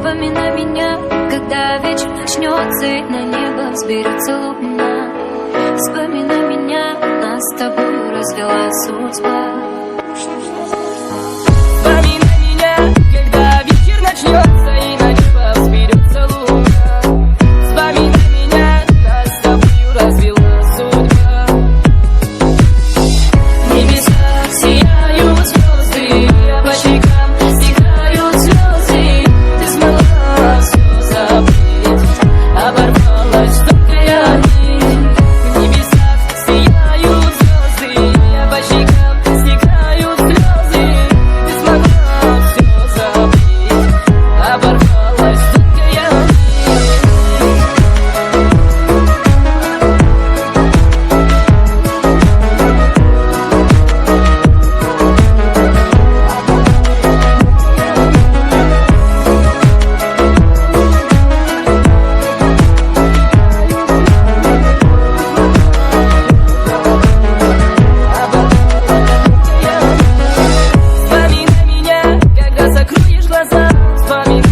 Вспоминай меня, когда вечер начнется и на небо взберется луна. Вспоминай меня, нас с тобой развела судьба. Вспоминай меня, когда вечер начнется и на небо взберется луна. Вспоминай меня, нас с тобой развела судьба. В небесах сияют звезды, а по щекам стекают слезы. Ты смогла все забыть, оборвалась тонкая нить. В небесах сияют звезды, а по щекам стекают слезы. Ты смогла все забыть, оборвалась тонкая нить. Вспоминай меня, когда закроешь глаза. Вспоминай